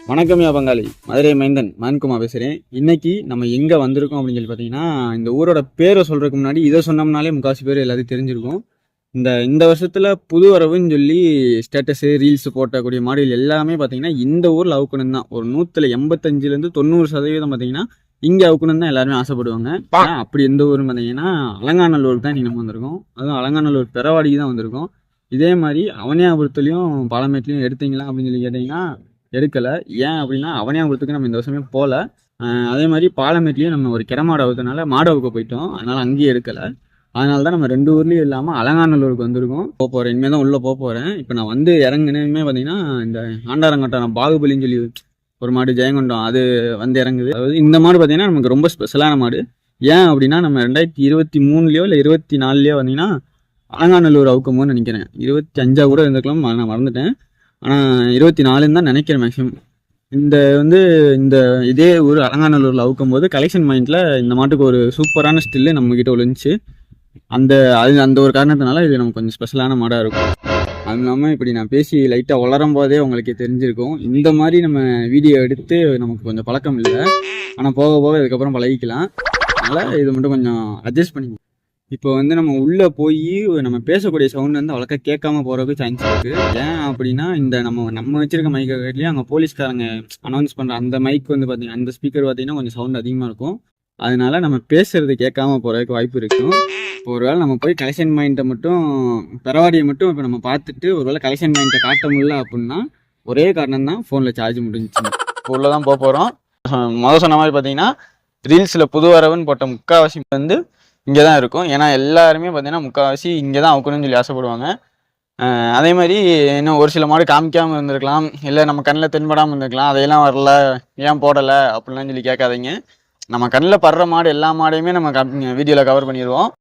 வணக்கம்யா பங்காளி, மதுரை மைந்தன் மான்குமார் பேசுகிறேன். இன்னைக்கு நம்ம எங்கே வந்திருக்கோம் அப்படின்னு சொல்லி பார்த்தீங்கன்னா, இந்த ஊரோட பேரை சொல்கிறதுக்கு முன்னாடி இதை சொன்னோம்னாலே முக்காசி பேர் எல்லாத்தையும் தெரிஞ்சிருக்கும். இந்த வருஷத்தில் புது வரவுன்னு சொல்லி ஸ்டேட்டஸு ரீல்ஸ் போட்டக்கூடிய மாடல் எல்லாமே பார்த்தீங்கன்னா இந்த ஊரில் அவுக்கணும் தான். ஒரு 185லேருந்து 90% பார்த்தீங்கன்னா இங்கே அவுக்கணும் தான் எல்லாருமே ஆசைப்படுவாங்க. அப்படி எந்த ஊருன்னு பார்த்தீங்கன்னா அலங்காநல்லூருக்கு தான் நம்ம வந்திருக்கோம். அதுவும் அலங்காநல்லூர் பெறவாடிக்கு தான் வந்திருக்கோம். இதே மாதிரி அவனியாபுரத்துலையும் பாலமேட்லையும் எடுத்தீங்களா அப்படின்னு சொல்லி கேட்டிங்கன்னா எடுக்கலை. ஏன் அப்படின்னா அவனியாபுரத்துக்கு நம்ம இந்த வருஷமே போகல. அதே மாதிரி பாலமேட்லேயும் நம்ம ஒரு கிடமாடு அவுத்தனால மாடவுக்கு போயிட்டோம். அதனால் அங்கேயும் எடுக்கலை. அதனால தான் நம்ம 2 ஊர்லேயும் இல்லாமல் அலங்காநல்லூருக்கு வந்திருக்கோம். போகிறேன், இனிமேல் தான் உள்ளே போகிறேன். இப்போ நான் வந்து இறங்குனதுமே பார்த்தீங்கன்னா இந்த ஆண்டாரங்கட்டம் பாகுபலின்னு சொல்லி ஒரு மாடு ஜெயங்கொண்டம் அது வந்து இறங்குது. அதாவது இந்த மாடு பார்த்தீங்கன்னா நமக்கு ரொம்ப ஸ்பெஷலான மாடு. ஏன் அப்படின்னா நம்ம 2023 இல்லை 24 பார்த்தீங்கன்னா அலங்காநல்லூர் அவுக்கும்போது நினைக்கிறேன். 25 கூட இருந்துக்கலாம், நான் மறந்துட்டேன். ஆனால் 24 தான் நினைக்கிறேன் மேக்ஸிமம். இந்த இதே ஊர் அலங்காநல்லூரில் அவுக்கும் போது கலெக்ஷன் மைண்டில் இந்த மாட்டுக்கு ஒரு சூப்பரான ஸ்டில்லு நம்மக்கிட்ட விழுந்துச்சு. அந்த ஒரு காரணத்தினால இது நமக்கு கொஞ்சம் ஸ்பெஷலான மாடாக இருக்கும். அது இல்லாமல் இப்படி நான் பேசி லைட்டாக வளரும் போதே உங்களுக்கு தெரிஞ்சிருக்கும். இந்த மாதிரி நம்ம வீடியோ எடுத்து நமக்கு கொஞ்சம் பழக்கம் இல்லை. ஆனால் போக போக இதுக்கப்புறம் பழகிக்கலாம். அதனால் இது மட்டும் கொஞ்சம் அட்ஜஸ்ட் பண்ணிக்கலாம். இப்போ வந்து நம்ம உள்ளே போய் நம்ம பேசக்கூடிய சவுண்ட் வந்து அவ்வளோக்கா கேட்காம போகிறதுக்கு சான்ஸ் இருக்குது. ஏன் அப்படின்னா இந்த நம்ம வச்சிருக்க மைக்கை கேட்கலையும் அங்கே போலீஸ்காரங்க அனௌன்ஸ் பண்ணுற அந்த மைக் வந்து பார்த்தீங்கன்னா அந்த ஸ்பீக்கர் பார்த்தீங்கன்னா கொஞ்சம் சவுண்ட் அதிகமாக இருக்கும். அதனால நம்ம பேசுறது கேட்காம போகிறதுக்கு வாய்ப்பு இருக்கும். இப்போ ஒருவேளை நம்ம போய் கலெக்ஷன் மைண்டை மட்டும் பெறவாடியை மட்டும் இப்போ நம்ம பார்த்துட்டு ஒருவேளை கலெக்ஷன் மைண்டை காட்ட முடியல அப்படின்னா ஒரே காரணம் தான், ஃபோனில் சார்ஜ் முடிஞ்சிச்சு. இப்போ உள்ளே தான் போகிறோம். சொன்ன மாதிரி பார்த்தீங்கன்னா ரீல்ஸில் புது வரவுன்னு போட்ட முக்கால்வாசி வந்து இங்கே தான் இருக்கும். ஏன்னா எல்லாருமே பார்த்தீங்கன்னா முக்கால்வாசி இங்கே தான் அவுக்கணும்னு சொல்லி ஆசைப்படுவாங்க. அதே மாதிரி இன்னும் ஒரு சில மாடு காமிக்காமல் இருந்திருக்கலாம், இல்லை நம்ம கண்ணில் தென்படாமல் இருந்திருக்கலாம். அதையெல்லாம் வரல, ஏன் போடலை அப்படிலாம் சொல்லி கேட்காதீங்க. நம்ம கண்ணில் படுற மாடு எல்லா மாடையுமே நம்ம வீடியோவில் கவர் பண்ணிடுவோம்.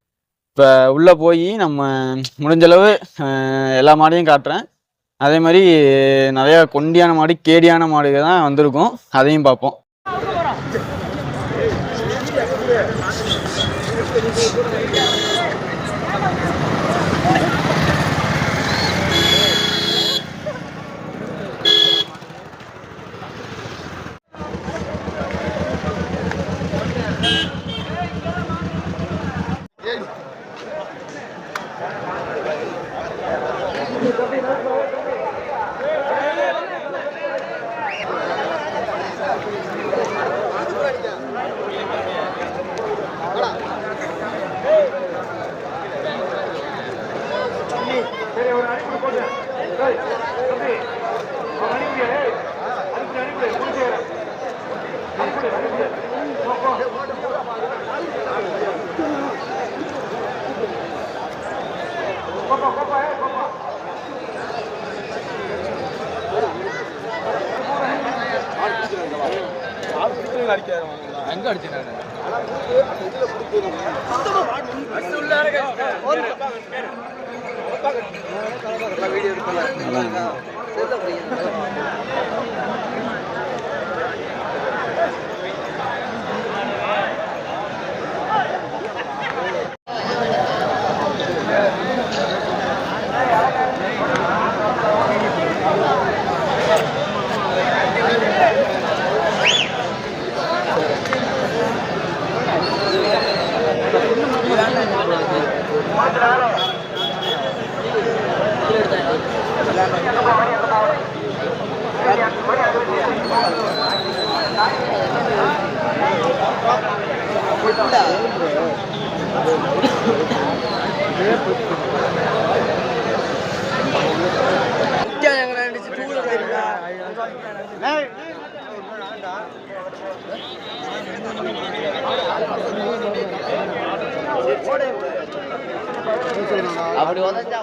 இப்போ உள்ளே போய் நம்ம முடிஞ்சளவு எல்லா மாடையும் காட்டுறேன். அதே மாதிரி நிறையா கொண்டியான மாடு கேடியான மாடுகள் தான் வந்திருக்கும், அதையும் பார்ப்போம். எங்க அடிச்சு அப்படி உதச்சா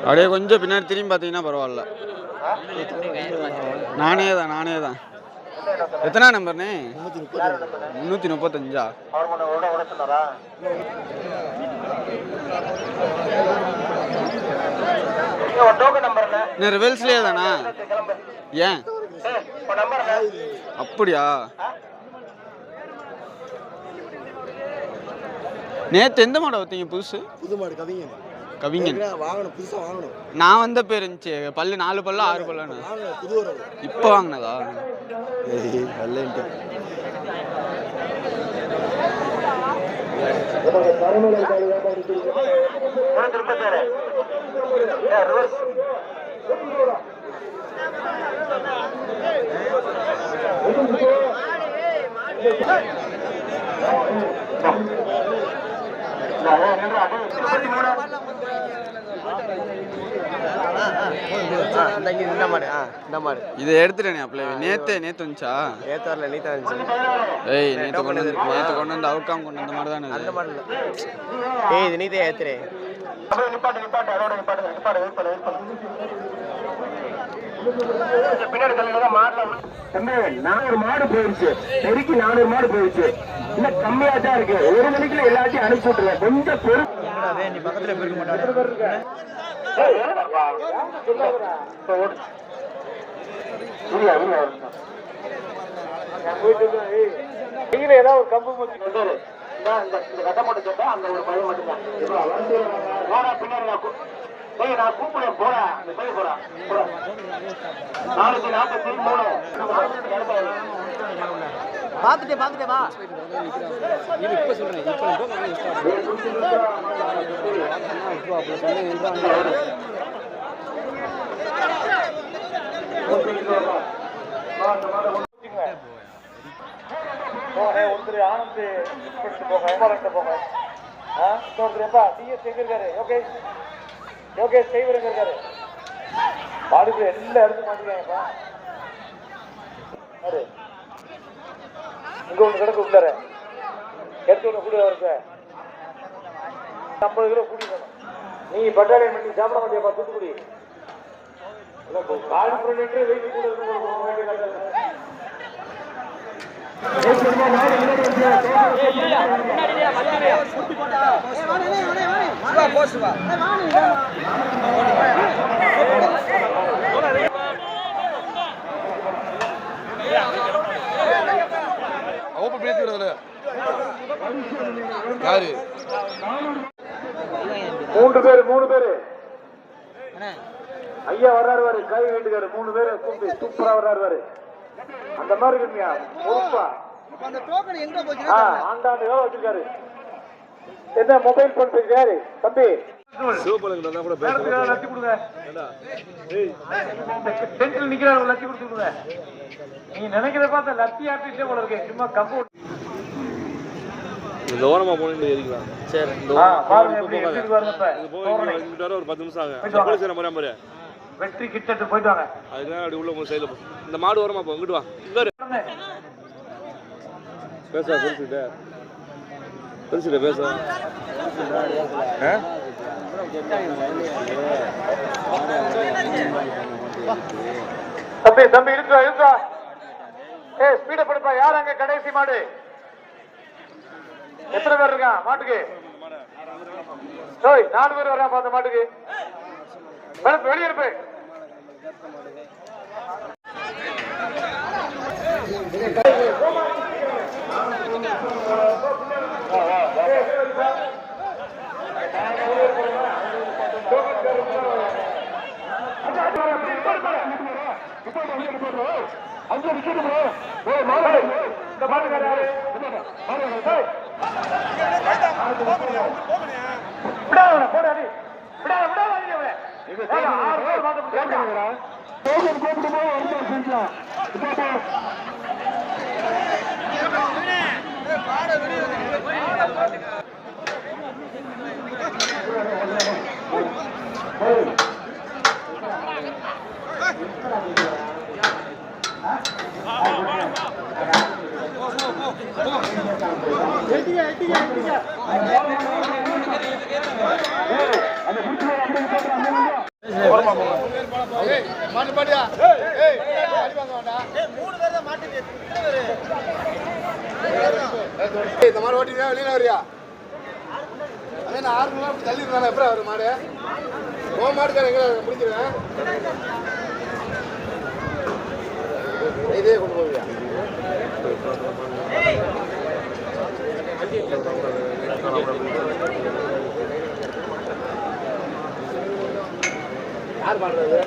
அப்படியே கொஞ்சம் பின்னாடி திரும்பி பார்த்தீங்கன்னா பரவாயில்ல. நானே தான். எத்தனா நம்பர்னே? 335. ரிவல்ஸ்லேயே தானா? ஏன் அப்படியா? நேற்று எந்த மாடை வைத்தீங்க? புது மாடு கவிஞன் வாங்கணும், புதுசாக வாங்கணும். நான் வந்த பேர் இருந்துச்சு, பல்லு 4 பல்லு 6 பல்லுன்னு. இப்போ வாங்கினதா? இதை எடுத்துட்டேனே அப்பளே. நேத்து வந்துச்சா? நேத்து வரல, நீ தான் வந்துச்சு. ஏய் நேத்து கொண்டு வந்து அவுக்காம கொண்டு வந்த மாதிரி தானே அந்த மாதிரி. ஏய் இது நீதே ஏத்துறே. பின்னாடி மாடு போயிடுச்சு, பெருக்கி 400 மாடு போயிடுச்சு. இன்னும் கம்மியா தான் இருக்கு. 1 மணிக்குள்ள எல்லாத்தையும் அனுப்பிச்சு விட்டுருவேன். கொஞ்சம் பெரு நீ பக்கத்துல போயிருக்க மாட்டாங்க. ஏதாவது ஒரு கம்பு மூச்சு கட்ட மட்டும் கேட்டா அந்த ஒரு பையன் மட்டும் தான் பின்னாடி நான் கூப்பிடுறேன். போறேன் அந்த பையன் போறேன் 443 பாத்துட்டே வா. இப்ப சொல்றேன். ஒருத்தர் ஆனந்த் போக போக டிஎஸ் எங்க இருக்காரு? யோகேஷ் செய்வர் எங்க இருக்காரு? பாடுக்கு எல்லா இடத்துக்கும் மாட்டிக்காங்கப்பா. இங்க ஒண்ணு கிடக்கு உள்ளார எடுத்து ஒண்ணு கூட வருது. 50 கிலோ கூட்டிக்கணும். நீ பட்டாளியம் பண்ணி சாப்பிட மாட்டியாப்பா? தூத்துக்குடி காடு புரண்டு வெயிட் கூட யாரு? 3 பேரு ஐயா வர்றாரு. கை வீட்டுக்காரு 3 பேரு கூப்பி சூப்பரா வர்றாரு. அந்த மாதிரி இருக்குங்க. பொறுப்பா ஆண்டாண்டு வேலை வச்சிருக்காரு. என்ன மொபைல் போன் பேசுறாரு தம்பி? லட்சி கொடுங்க. நிக்கிறாரு, லட்சி கொடுத்துருங்க. நீ நினைக்கிறத பார்த்தா லட்சி ஆர்டிஸ்டே போல இருக்கு. சும்மா கம்பு இந்த ஓரமா போனிட்டு ஏறிக்கலாம். சரி பாருங்க எப்படி பாருங்க. ஒரு 10 நிமிஷம் ஆகும். வெற்றி கிட்ட போயிட்டு வாங்க. அதுதான் அப்படி உள்ள சைடுல போ. இந்த மாடு ஓரமா போ. இங்கிட்டு வா. பேச பேச தம்பி இருக்கா. ஏய் ஸ்பீட படுப்பா. யார் அங்க கடைசி மாடு? எத்தனை பேர் இருக்கா மாட்டுக்கு? 4 பேர் வர்றாப்பா அந்த மாட்டுக்கு. வெளியே இருப்ப. இந்த மாதிரி ஓட்டியா வெளியில வரியா அதே நான் 6 மணி நேரம் தள்ளி இருந்தானே எப்பறம் வரும் மாடு மாடுக்கார எங்க முடிஞ்சிருவேன் இதே கொண்டு போவியா யார் பாடுறது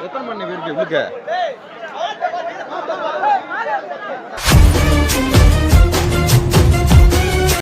எத்தனை மணி பேருக்கு